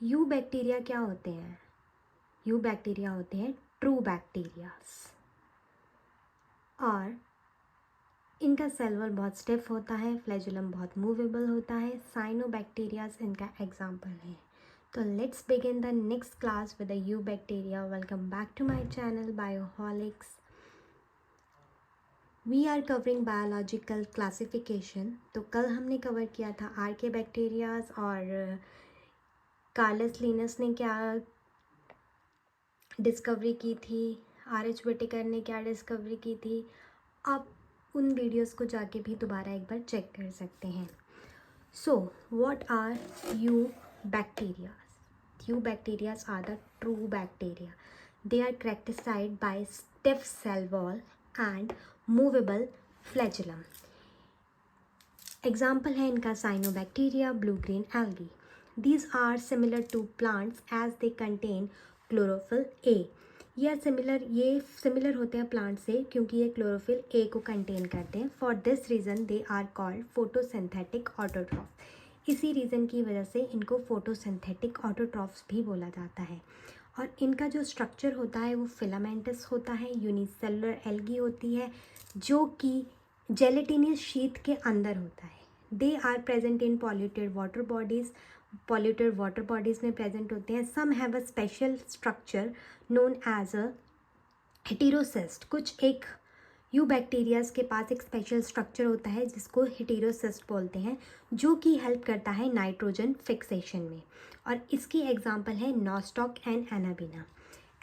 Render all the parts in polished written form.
You bacteria क्या होते हैं? यू बैक्टीरिया होते हैं ट्रू बैक्टीरियाज, और इनका सेल वॉल बहुत स्टिफ होता है, फ्लैजुलम बहुत मूवेबल होता है। साइनोबैक्टीरियाज इनका एग्जाम्पल है। तो let's begin the next class with the eubacteria. Welcome back to my channel Bioholics. We are covering biological classification. तो कल हमने कवर किया था आर्के बैक्टीरियाज, और कार्लस लिनस ने क्या डिस्कवरी की थी, आर.एच. व्हिटेकर ने क्या डिस्कवरी की थी। आप उन वीडियोस को जाके भी दोबारा एक बार चेक कर सकते हैं। So what are eubacterias? Eubacterias are the true bacteria. They are characterized by stiff cell wall and movable flagellum. Example है इनका cyanobacteria, blue green algae. These are similar to plants as they contain chlorophyll A. ये similar होते हैं plant से क्योंकि ये chlorophyll A को contain करते हैं. For this reason they are called photosynthetic autotroph. इसी रीज़न की वजह से इनको फोटोसिंथेटिक ऑटोट्रॉफ्स भी बोला जाता है. और इनका जो स्ट्रक्चर होता है वो फिलामेंटस होता है, यूनिसेलुलर एल्गी होती है जो कि जेलेटिनियस शीट के अंदर होता है. They are present in polluted water bodies. Polluted water bodies में प्रेजेंट होते हैं. Some have a special structure known as a heterocyst. कुछ एक यू बैक्टीरियाज के पास एक स्पेशल स्ट्रक्चर होता है जिसको हेटेरोसिस्ट बोलते हैं, जो कि हेल्प करता है नाइट्रोजन फिक्सेशन में. और इसकी एग्जांपल है nostoc and Anabaena.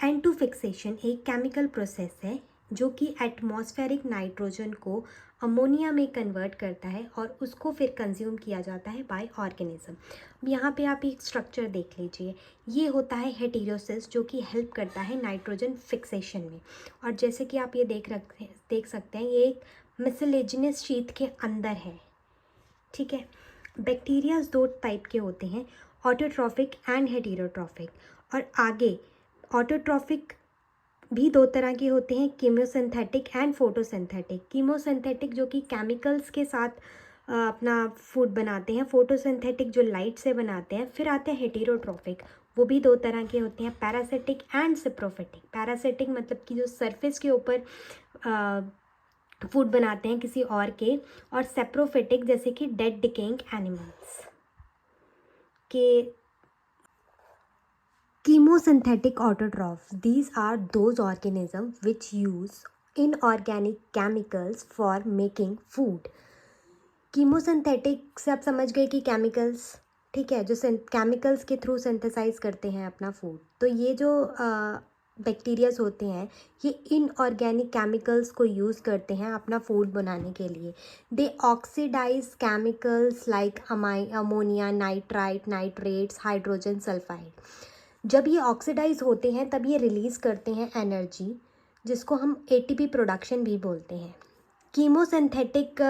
N2 fixation एक केमिकल प्रोसेस है जो कि एटमॉस्फेरिक नाइट्रोजन को अमोनिया में कन्वर्ट करता है और उसको फिर कंज्यूम किया जाता है बाय ऑर्गेनिज्म. यहाँ पे आप एक स्ट्रक्चर देख लीजिए. ये होता है हेटेरोसिस जो कि हेल्प करता है नाइट्रोजन फिक्सेशन में. और जैसे कि आप ये देख सकते हैं, ये एक मिसलेजिनस शीट के अंदर है. ठीक है. बैक्टीरियाज दो टाइप के होते हैं, ऑटोट्रॉफिक एंड हेटेरोट्रॉफिक. और आगे ऑटोट्रॉफिक भी दो तरह के होते हैं, कीमोसिंथेटिक एंड फोटोसिंथेटिक. कीमोसिंथेटिक जो कि केमिकल्स के साथ अपना फूड बनाते हैं, फोटोसिंथेटिक जो लाइट से बनाते हैं. फिर आते हैं हेटेरोट्रॉफिक, वो भी दो तरह के होते हैं, पैरासिटिक एंड सेप्रोफिटिक. पैरासिटिक मतलब कि जो सरफेस के ऊपर फूड बनाते हैं किसी और के, और सेप्रोफिटिक जैसे कि डेड डिकेइंग एनिमल्स के. Chemosynthetic autotrophs, these are those organisms which use inorganic chemicals for making food. Chemosynthetic से आप समझ गए कि केमिकल्स, ठीक है, जो केमिकल्स के थ्रू सिंथेसाइज करते हैं अपना फूड. तो ये जो बैक्टीरियाज होते हैं ये इनऑर्गेनिक केमिकल्स को यूज़ करते हैं अपना फूड बनाने के लिए. They oxidise chemicals like ammonia, nitrite, nitrates, hydrogen sulphide. जब ये ऑक्सीडाइज होते हैं तब ये रिलीज़ करते हैं एनर्जी, जिसको हम एटीपी प्रोडक्शन भी बोलते हैं. कीमोसिंथेटिक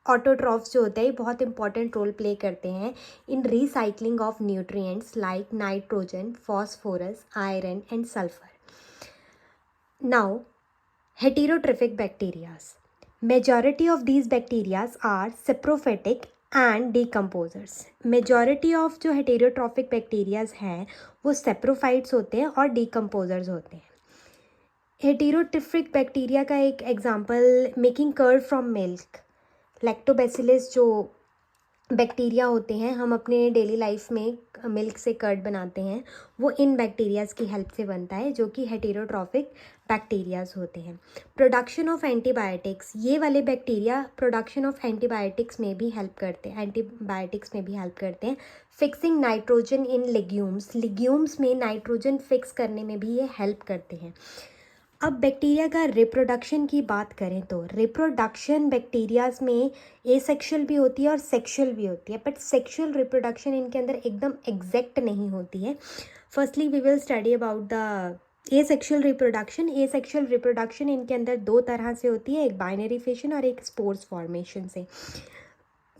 ऑटोट्रॉफ्स जो होते हैं बहुत इंपॉर्टेंट रोल प्ले करते हैं in recycling of nutrients like nitrogen, phosphorus, iron and sulphur. Now heterotrophic bacterias. Majority of these bacterias are saprophytic and decomposers. Majority of जो हेटेरोट्रॉफिक बैक्टीरियाज हैं वो सेप्रोफाइट्स होते हैं और डीकम्पोजर्स होते हैं. हेटेरोट्रॉफिक बैक्टीरिया का एक example making curd from milk. Lactobacillus जो बैक्टीरिया होते हैं, हम अपने डेली लाइफ में मिल्क से कर्ड बनाते हैं, वो इन बैक्टीरियाज की हेल्प से बनता है जो कि हेटेरोट्रॉफिक बैक्टीरियाज होते हैं. प्रोडक्शन ऑफ एंटीबायोटिक्स, ये वाले बैक्टीरिया प्रोडक्शन ऑफ एंटीबायोटिक्स में भी हेल्प करते हैं. फिक्सिंग नाइट्रोजन इन लेग्यूम्स में नाइट्रोजन फिक्स करने में भी ये हेल्प करते हैं. अब बैक्टीरिया का रिप्रोडक्शन की बात करें तो रिप्रोडक्शन बैक्टीरियाज में एसेक्सुअल भी होती है और सेक्सुअल भी होती है, बट सेक्सुअल रिप्रोडक्शन इनके अंदर एकदम एग्जैक्ट नहीं होती है. Firstly we will study about the asexual reproduction. Asexual reproduction इनके अंदर दो तरह से होती है, एक बाइनरी फिशन और एक स्पोर्स फॉर्मेशन से.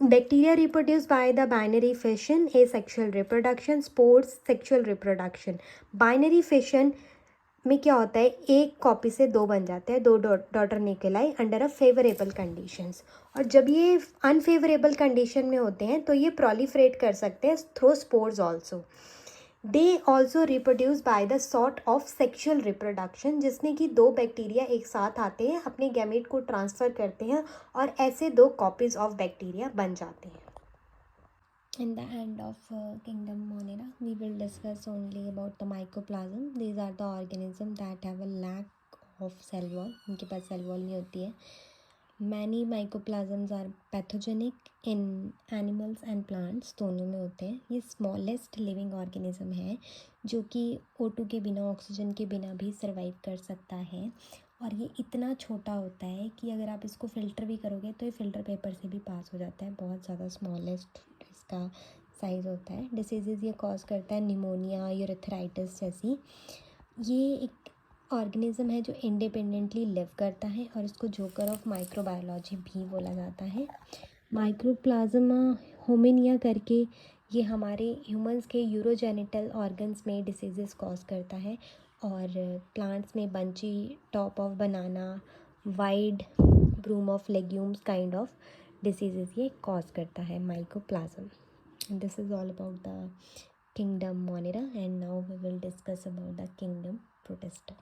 Bacteria reproduce by the binary fission, asexual reproduction, spores sexual reproduction. Binary fission में क्या होता है, एक कॉपी से दो बन जाते हैं, दो डॉटर निकल आई अंडर अ फेवरेबल कंडीशंस. और जब ये अनफेवरेबल कंडीशन में होते हैं तो ये प्रोलिफरेट कर सकते हैं through spores also. They also reproduce by the sort of sexual reproduction, जिसमें कि दो बैक्टीरिया एक साथ आते हैं, अपने गैमेट को ट्रांसफ़र करते हैं और ऐसे दो कॉपीज़ ऑफ बैक्टीरिया बन जाते हैं. In the end of kingdom Monera, we will discuss only about the mycoplasm. These are the organisms that have a lack of cell wall. इनके पास cell wall नहीं होती है. Many mycoplasms are pathogenic in animals and plants. दोनों में होते हैं. ये smallest living organism है जो कि O2 के बिना, ऑक्सीजन के बिना भी सर्वाइव कर सकता है. और ये इतना छोटा होता है कि अगर आप इसको फ़िल्टर भी करोगे तो ये फ़िल्टर पेपर से भी पास हो जाता है. बहुत ज़्यादा स्मॉलेस्ट इसका साइज़ होता है. डिसीज़ेज़ ये कॉज करता है निमोनिया, यूरेथ्राइटिस जैसी. ये एक ऑर्गेनिज्म है जो इंडिपेंडेंटली लिव करता है और इसको जोकर ऑफ माइक्रोबायोलॉजी भी बोला जाता है. माइक्रोप्लाज्मा होमिनिया करके ये हमारे ह्यूमंस के यूरोजेनिटल ऑर्गन्स में डिसीज़ेस कॉज करता है. और प्लांट्स में bunchy top of banana, wide broom of legumes kind of diseases ये कॉज करता है mycoplasma. This is all about the kingdom monera and now we will discuss about the kingdom protista.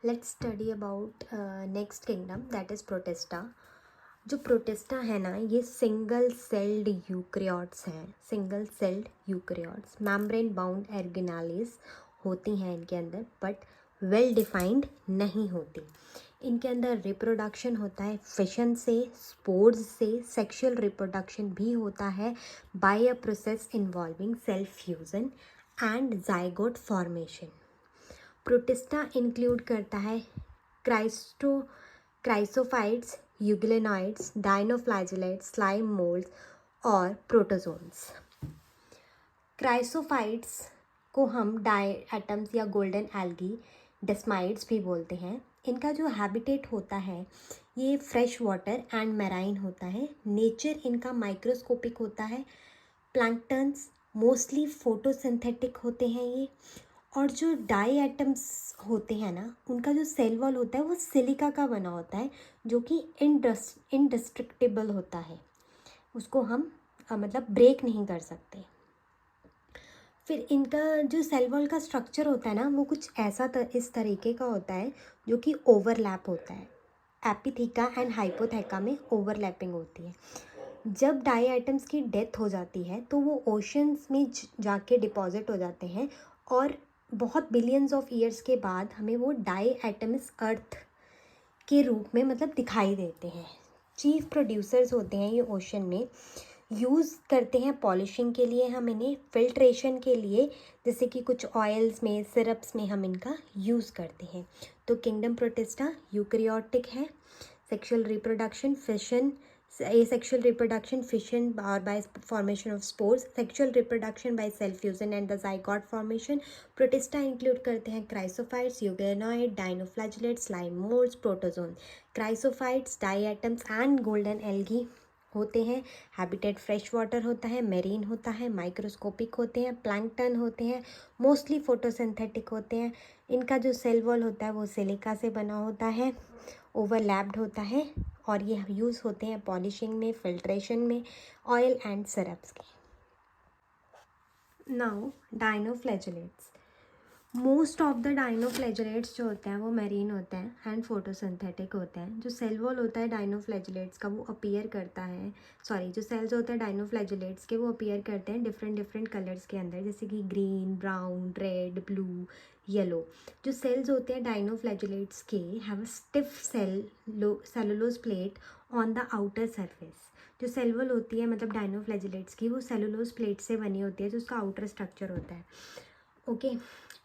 Let's study about next kingdom that is protista. जो protista है ना, ये single celled eukaryotes हैं. Single celled eukaryotes membrane bound organelles होती हैं इनके अंदर, but well defined नहीं होती. इनके अंदर रिप्रोडक्शन होता है फिशन से, स्पोर्स से. सेक्सुअल रिप्रोडक्शन भी होता है by a process involving cell fusion and zygote formation. Protista include करता है chrysophytes, euglenoids, dinoflagellates, slime moulds और प्रोटोजोन्स. क्राइसोफाइट्स को हम डाई एटम्स या गोल्डन एल्गी, डेस्माइड्स भी बोलते हैं. इनका जो हैबिटेट होता है ये फ्रेश वाटर एंड मैराइन होता है. नेचर इनका माइक्रोस्कोपिक होता है. प्लैंक्टन्स मोस्टली फोटोसिंथेटिक होते हैं ये. और जो डाई एटम्स होते हैं ना, उनका जो सेल वॉल होता है वो सिलिका का बना होता है जो कि इंडिस्ट्रक्टिबल होता है. उसको हम मतलब ब्रेक नहीं कर सकते. फिर इनका जो सेल वॉल का स्ट्रक्चर होता है ना, वो कुछ ऐसा इस तरीके का होता है जो कि ओवरलैप होता है. एपिथेका एंड हाइपोथेका में ओवरलैपिंग होती है. जब डाई एटम्स की डेथ हो जाती है तो वो ओशंस में जाके डिपॉजिट हो जाते हैं और बहुत बिलियंस ऑफ ईयर्स के बाद हमें वो डाई एटम्स अर्थ के रूप में मतलब दिखाई देते हैं. चीफ प्रोड्यूसर्स होते हैं ये ओशन में. यूज़ करते हैं पॉलिशिंग के लिए हम इन्हें, फिल्ट्रेशन के लिए, जैसे कि कुछ ऑयल्स में, सिरप्स में हम इनका यूज़ करते हैं. तो किंगडम प्रोटिस्टा यूकैरियोटिक है. Sexual reproduction fission, asexual reproduction fission or by formation of spores. Sexual reproduction by cell fusion and the zygote formation. Protista include करते हैं chrysophytes, euglenoid, dinoflagellates, slime molds, protozoan. Chrysophytes, diatoms and golden algae होते हैं. Habitat fresh water होता है, marine होता है, microscopic होते हैं, प्लैंक्टन होते हैं, मोस्टली फोटोसिंथेटिक होते हैं. इनका जो सेल वॉल होता है वो सिलिका से बना होता है, ओवरलैप्ड होता है. और ये यूज़ होते हैं पॉलिशिंग में, फिल्ट्रेशन में, ऑयल एंड सिरप्स के. नाउ डाइनोफ्लैजेलेट्स. मोस्ट ऑफ द डाइनोफ्लैजेलेट्स जो होते हैं वो मेरीन होते हैं एंड फोटोसिंथेटिक होते हैं. जो सेल वॉल होता है डाइनोफ्लैजेलेट्स का वो अपीयर करता है, जो सेल्स होते हैं डाइनोफ्लैजेलेट्स के वो अपीयर करते हैं डिफरेंट कलर्स के अंदर, जैसे कि green, brown, red, blue, yellow. जो सेल्स होते हैं डाइनोफ्लैजेलेट्स के have stiff cellulose plate on the outer surface. जो सेल वॉल होती है मतलब डाइनोफ्लैजेलेट्स की, वो सेलुलोज प्लेट से बनी होती है जो उसका आउटर स्ट्रक्चर होता है. Okay.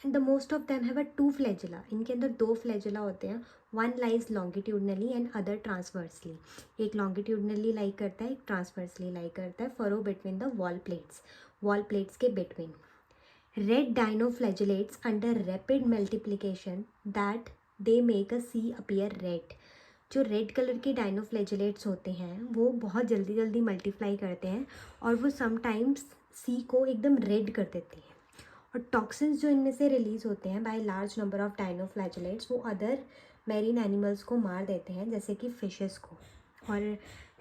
And the most of them have a 2 flagella. इनके अंदर 2 फ्लैजेला होते हैं. One lies longitudinally and other transversely. एक लॉन्गिट्यूडनली लाई करता है, एक ट्रांसवर्सली लाई करता है. Furrow between the wall plates के between. Red dinoflagellates under rapid multiplication that they make a sea appear red. जो रेड कलर के डाइनोफ्लैजेलेट्स होते हैं वो बहुत जल्दी मल्टीप्लाई करते हैं और वो समटाइम्स सी को एकदम रेड कर देते हैं. और टॉक्सिन्स जो इनमें से रिलीज़ होते हैं बाय लार्ज नंबर ऑफ डाइनोफ्लैजेलेट्स वो अदर मैरीन एनिमल्स को मार देते हैं, जैसे कि फिशेस को. और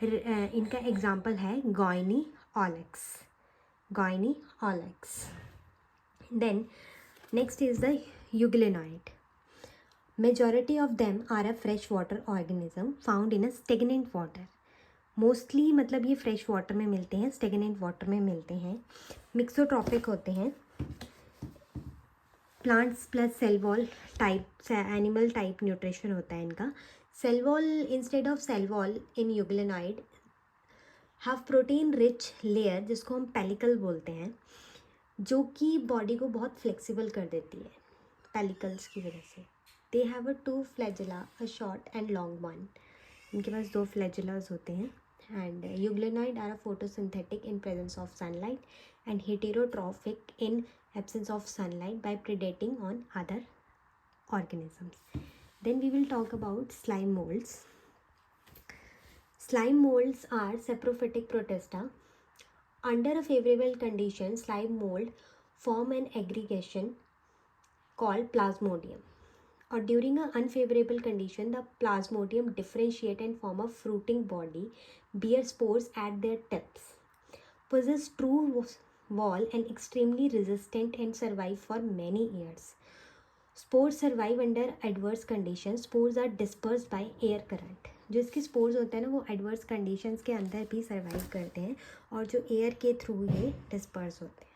इनका एग्जांपल है गॉइनी OLX. Then next is the euglenoid. Majority of them are a freshwater organism found in a stagnant water. Mostly मतलब ये फ्रेश वाटर में मिलते हैं, स्टेगनेंट वाटर में मिलते हैं, मिक्सोट्रॉफिक होते हैं, plants plus cell wall type animal type nutrition होता है इनका. Cell wall instead of cell wall in euglenoid have protein rich layer जिसको हम पेलिकल बोलते हैं, जो कि बॉडी को बहुत फ्लेक्सिबल कर देती है पेलिकल्स की वजह से. They have a 2 flagella, a short and long one. इनके पास 2 फ्लैजिलास होते हैं. And euglenoid are a photosynthetic in presence of sunlight and heterotrophic in absence of sunlight by predating on other organisms. Then we will talk about slime molds. Slime molds are saprophytic protista. Under a favorable condition, slime mold form an aggregation called plasmodium. Or during an unfavorable condition, the plasmodium differentiate and form a fruiting body, bear spores at their tips, possess true wall and extremely resistant and survive for many years. Spores survive under adverse conditions. Spores are dispersed by air current. जो इसके spores होते हैं ना, वो adverse conditions के अंदर भी survive करते हैं और जो एयर के थ्रू ये डिस्पर्स होते हैं.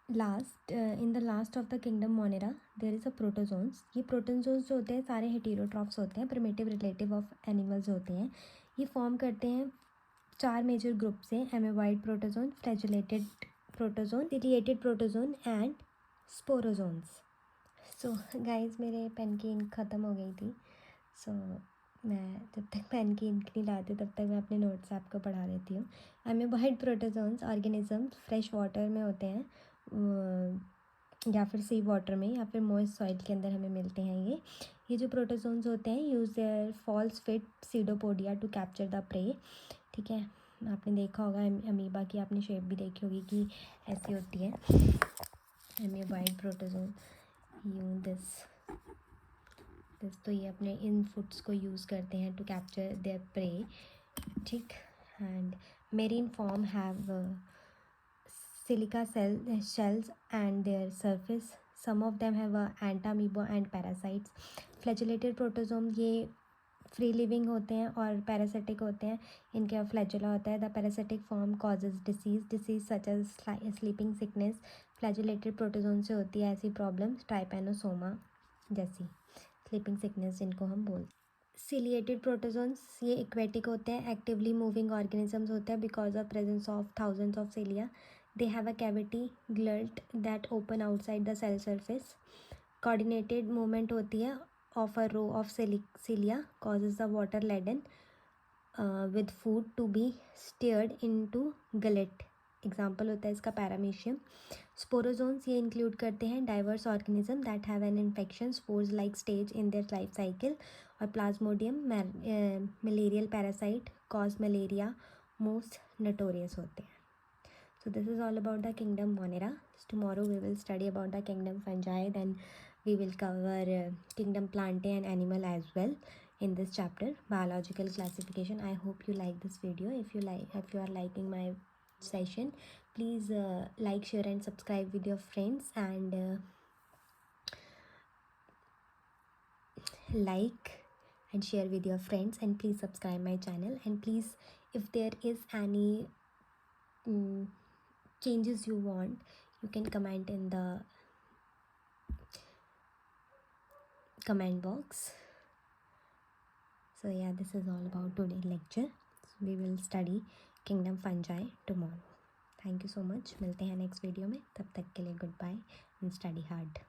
Last in the last of the kingdom monera there is a protozoans. ये प्रोटोजोन्स जो होते हैं सारे हेटेरोट्रॉफ्स होते हैं, प्रिमिटिव रिलेटिव ऑफ एनिमल्स होते हैं. ये फॉर्म करते हैं 4 मेजर ग्रुप से: amoeboid protozoan, flagellated protozoan, ciliated protozoan and sporozoans. So guys मेरे पेन की इंक ख़त्म हो गई थी, सो मैं जब तक पेन की इंक नहीं लाती तब तक मैं अपने नोट्स आपको पढ़ा देती हूँ. एमेबॉइड प्रोटोजोन्स ऑर्गेनिजम्स फ्रेश वाटर में होते हैं या फिर सी वाटर में या फिर मॉइस्ट सॉइल के अंदर हमें मिलते हैं. ये जो प्रोटोजोन्स होते हैं use their false feet pseudopodia to capture the prey. ठीक है, आपने देखा होगा अमीबा की, आपने शेप भी देखी होगी कि ऐसी होती है. एमेबॉइड प्रोटोजोन यूज दिस तो ये अपने इन फूड्स को यूज़ करते हैं टू कैप्चर देयर प्रे. ठीक. And marine form have silica shells and their surface. Some of them have entamoeba and parasites. Flagellated protozoa ये फ्री लिविंग होते हैं और पैरासिटिक होते हैं. इनके फ्लैजुला होता है. The parasitic form causes disease such as sleeping sickness. Flagellated protozoan से होती है ऐसी प्रॉब्लम्स, ट्राइपैनोसोमा जैसी स्लीपिंग सिकनेस जिनको हम बोलते हैं. सिलिएटेड प्रोटोजोन्स ये एक्वेटिक होते हैं, एक्टिवली मूविंग ऑर्गेनिजम्स होते हैं because of presence of thousands of cilia. They have a cavity glut that open outside the cell surface. Coordinated movement होती है of a row of cilia causes the water laden with food to be steered into gullet. Example होता है इसका paramecium. Sporozoans ये include करते हैं diverse organism that have an infection spores like stage in their life cycle. और plasmodium malarial parasite cause malaria most notorious होते हैं. So this is all about the kingdom Monera. Tomorrow we will study about the kingdom Fungi. Then we will cover kingdom Plantae and animal as well in this chapter, biological classification. I hope you like this video. If you are liking my session, please like, share and subscribe with your friends, and like and share with your friends, and please subscribe my channel. And please, if there is any changes you want, you can comment in the comment box. So yeah, this is all about today's lecture. So we will study kingdom fungi tomorrow. Thank you so much. मिलते हैं next video में. तब तक के लिए goodbye and study hard.